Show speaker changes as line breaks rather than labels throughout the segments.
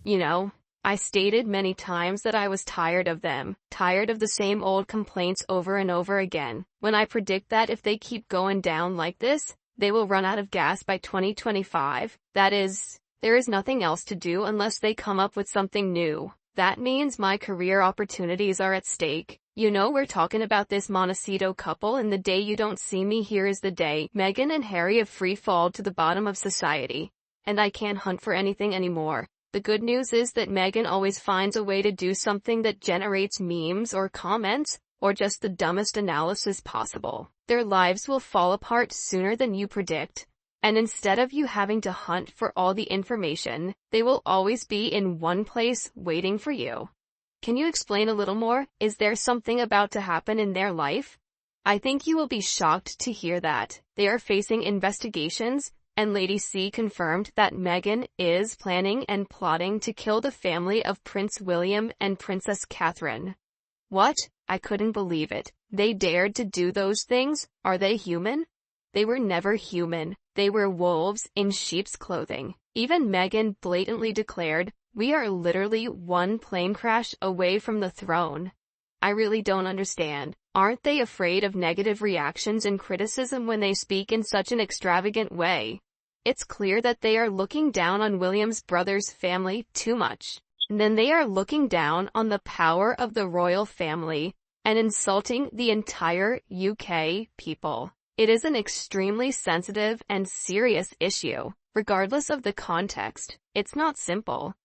You know, I stated many times that I was tired of them, tired of the same old complaints over and over again. When I predict that if they keep going down like this, they will run out of gas by 2025. That is, there is nothing else to do unless they come up with something new. That means my career opportunities are at stake. You know, we're talking about this Montecito couple, and the day you don't see me here is the day Meghan and Harry have free fall to the bottom of society, and I can't hunt for anything anymore. The good news is that Meghan always finds a way to do something that generates memes or comments, or just the dumbest analysis possible. Their lives will fall apart sooner than you predict. And instead of you having to hunt for all the information, they will always be in one place waiting for you. Can you explain a little more? Is there something about to happen in their life? I think you will be shocked to hear that they are facing investigations, and Lady C confirmed that Meghan is planning and plotting to kill the family of Prince William and Princess Catherine. What? I couldn't believe it. They dared to do those things? Are they human? They were never human. They were wolves in sheep's clothing. Even Meghan blatantly declared, "We are literally one plane crash away from the throne." I really don't understand. Aren't they afraid of negative reactions and criticism when they speak in such an extravagant way? It's clear that they are looking down on William's brother's family too much. And then they are looking down on the power of the royal family and insulting the entire UK people. It is an extremely sensitive and serious issue. Regardless of the context, it's not simple.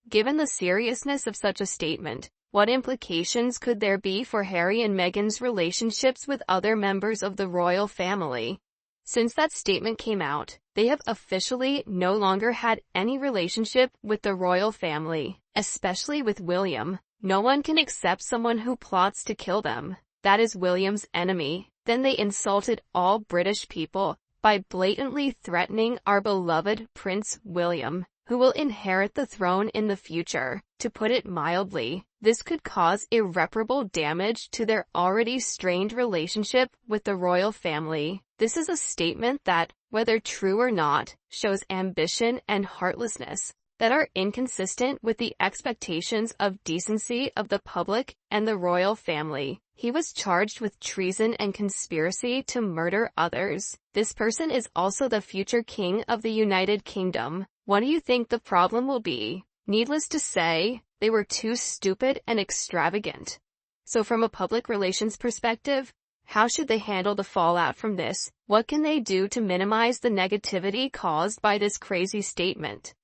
Given the seriousness of such a statement, what implications could there be for Harry and Meghan's relationships with other members of the royal family? Since that statement came out, they have officially no longer had any relationship with the royal family, especially with William. No one can accept someone who plots to kill them. That is William's enemy. Then they insulted all British people by blatantly threatening our beloved Prince William, who will inherit the throne in the future. To put it mildly, this could cause irreparable damage to their already strained relationship with the royal family. This is a statement that, whether true or not, shows ambition and heartlessness that are inconsistent with the expectations of decency of the public and the royal family. He was charged with treason and conspiracy to murder others. This person is also the future king of the United Kingdom. What do you think the problem will be? Needless to say, they were too stupid and extravagant. So from a public relations perspective, how should they handle the fallout from this? What can they do to minimize the negativity caused by this crazy statement?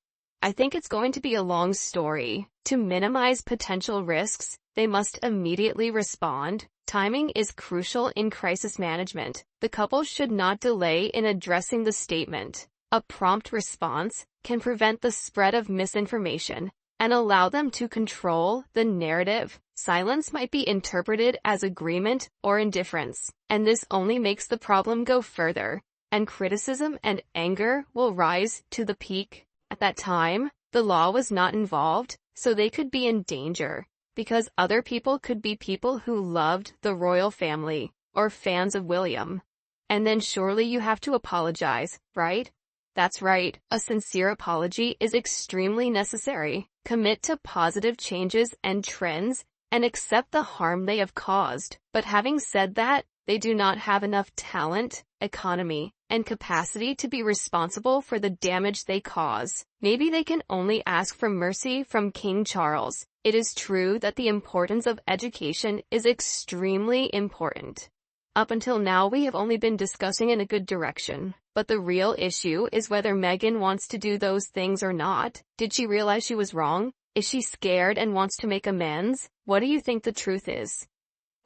I think it's going to be a long story. To minimize potential risks, they must immediately respond. Timing is crucial in crisis management. The couple should not delay in addressing the statement. A prompt response can prevent the spread of misinformation and allow them to control the narrative. Silence might be interpreted as agreement or indifference, and this only makes the problem go further, and criticism and anger will rise to the peak. At that time, the law was not involved, so they could be in danger, because other people could be people who loved the royal family, or fans of William. And then surely you have to apologize, right? That's right, a sincere apology is extremely necessary. Commit to positive changes and trends, and accept the harm they have caused. But having said that, they do not have enough talent, economy, and capacity to be responsible for the damage they cause. Maybe they can only ask for mercy from King Charles. It is true that the importance of education is extremely important. Up until now we have only been discussing in a good direction, but the real issue is whether Meghan wants to do those things or not. Did she realize she was wrong? Is she scared and wants to make amends? What do you think the truth is?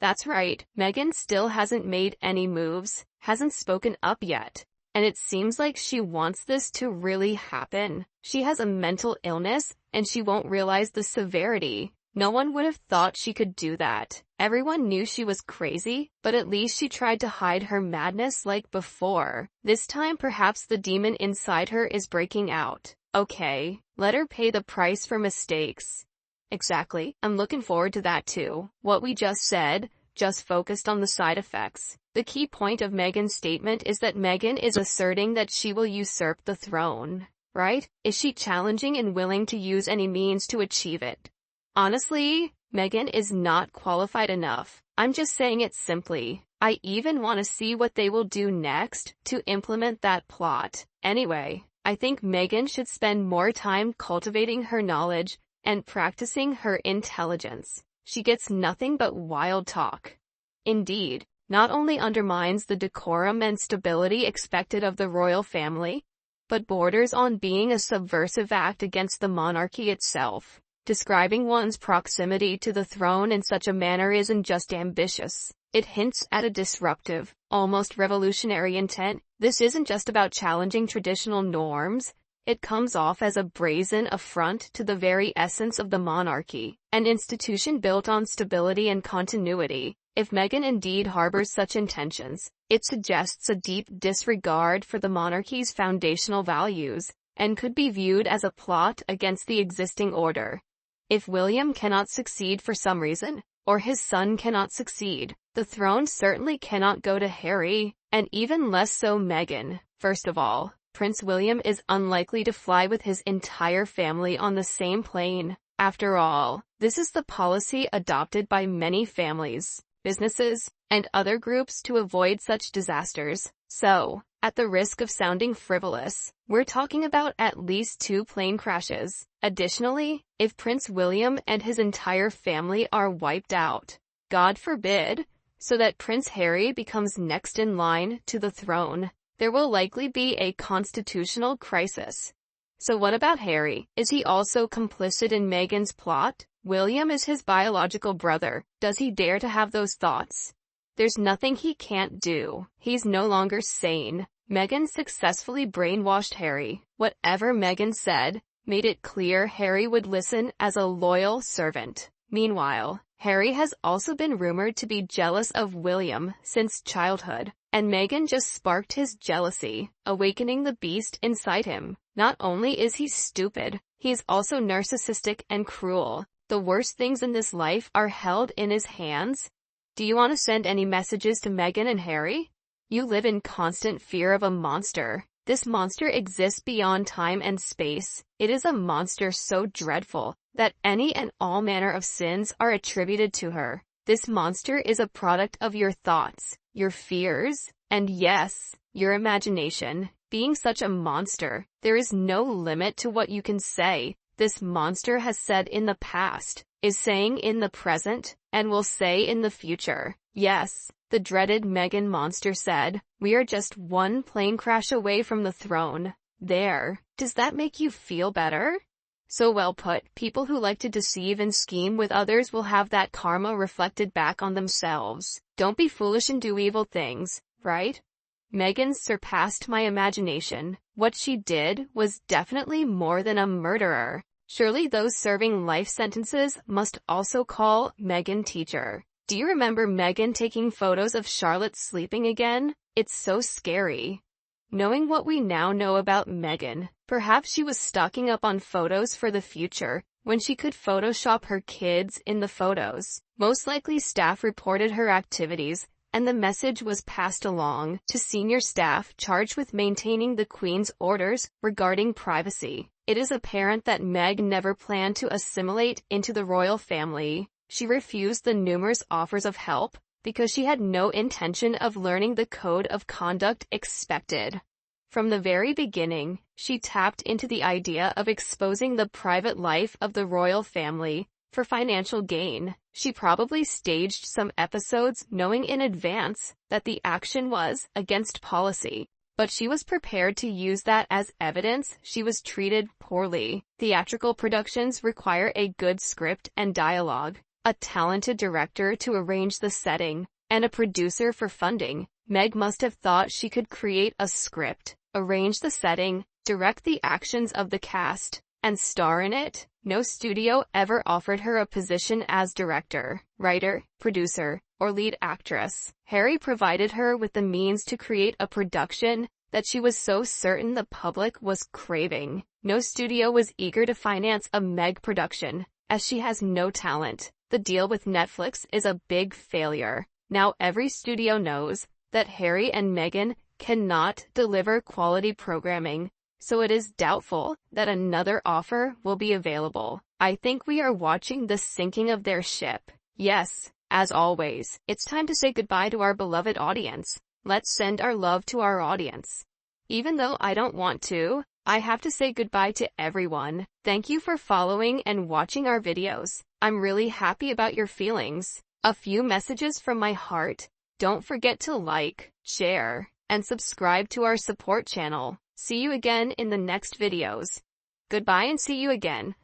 That's right, Meghan still hasn't made any moves, hasn't spoken up yet. And it seems like she wants this to really happen. She has a mental illness, and she won't realize the severity. No one would have thought she could do that. Everyone knew she was crazy, but at least she tried to hide her madness like before. This time perhaps the demon inside her is breaking out. Okay, let her pay the price for mistakes. Exactly, I'm looking forward to that too. What we just said, just focused on the side effects. The key point of Meghan's statement is that Meghan is asserting that she will usurp the throne. right? Is she challenging and willing to use any means to achieve it? Honestly, Meghan is not qualified enough. I'm just saying it simply. I even want to see what they will do next to implement that plot. Anyway, I think Meghan should spend more time cultivating her knowledge and practicing her intelligence. She gets nothing but wild talk. Indeed, not only undermines the decorum and stability expected of the royal family, but borders on being a subversive act against the monarchy itself. Describing one's proximity to the throne in such a manner isn't just ambitious. It hints at a disruptive, almost revolutionary intent. This isn't just about challenging traditional norms. It comes off as a brazen affront to the very essence of the monarchy, an institution built on stability and continuity. If Meghan indeed harbors such intentions, it suggests a deep disregard for the monarchy's foundational values, and could be viewed as a plot against the existing order. If William cannot succeed for some reason, or his son cannot succeed, the throne certainly cannot go to Harry, and even less so Meghan. First of all, Prince William is unlikely to fly with his entire family on the same plane. After all, this is the policy adopted by many families, businesses, and other groups to avoid such disasters. So, at the risk of sounding frivolous, we're talking about at least 2 plane crashes. Additionally, if Prince William and his entire family are wiped out, God forbid, so that Prince Harry becomes next in line to the throne, there will likely be a constitutional crisis. So what about Harry? Is he also complicit in Meghan's plot? William is his biological brother. Does he dare to have those thoughts? There's nothing he can't do. He's no longer sane. Meghan successfully brainwashed Harry. Whatever Meghan said made it clear Harry would listen as a loyal servant. Meanwhile, Harry has also been rumored to be jealous of William since childhood, and Meghan just sparked his jealousy, awakening the beast inside him. Not only is he stupid, he's also narcissistic and cruel. The worst things in this life are held in his hands. Do you want to send any messages to Meghan and Harry? You live in constant fear of a monster. This monster exists beyond time and space. It is a monster so dreadful that any and all manner of sins are attributed to her. This monster is a product of your thoughts, your fears, and yes, your imagination. Being such a monster, there is no limit to what you can say. This monster has said in the past, is saying in the present, and will say in the future. Yes, the dreaded Meghan monster said, "We are just 1 plane crash away from the throne." There. Does that make you feel better? So well put. People who like to deceive and scheme with others will have that karma reflected back on themselves. Don't be foolish and do evil things, right? Meghan surpassed my imagination. What she did was definitely more than a murderer. Surely those serving life sentences must also call Meghan teacher. Do you remember Meghan taking photos of Charlotte sleeping again? It's so scary. Knowing what we now know about Meghan, perhaps she was stocking up on photos for the future, when she could Photoshop her kids in the photos. Most likely staff reported her activities, and the message was passed along to senior staff charged with maintaining the Queen's orders regarding privacy. It is apparent that Meg never planned to assimilate into the royal family. She refused the numerous offers of help because she had no intention of learning the code of conduct expected. From the very beginning, she tapped into the idea of exposing the private life of the royal family for financial gain. She probably staged some episodes knowing in advance that the action was against policy, but she was prepared to use that as evidence she was treated poorly. Theatrical productions require a good script and dialogue, a talented director to arrange the setting, and a producer for funding. Meg must have thought she could create a script, arrange the setting, direct the actions of the cast, and star in it. No studio ever offered her a position as director, writer, producer, or lead actress. Harry provided her with the means to create a production that she was so certain the public was craving. No studio was eager to finance a Meg production, as she has no talent. The deal with Netflix is a big failure. Now every studio knows that Harry and Meghan cannot deliver quality programming. so it is doubtful that another offer will be available. I think we are watching the sinking of their ship. Yes, as always, it's time to say goodbye to our beloved audience. Let's send our love to our audience. Even though I don't want to, I have to say goodbye to everyone. Thank you for following and watching our videos. I'm really happy about your feelings. A few messages from my heart. Don't forget to like, share, and subscribe to our support channel. See you again in the next videos. Goodbye and see you again.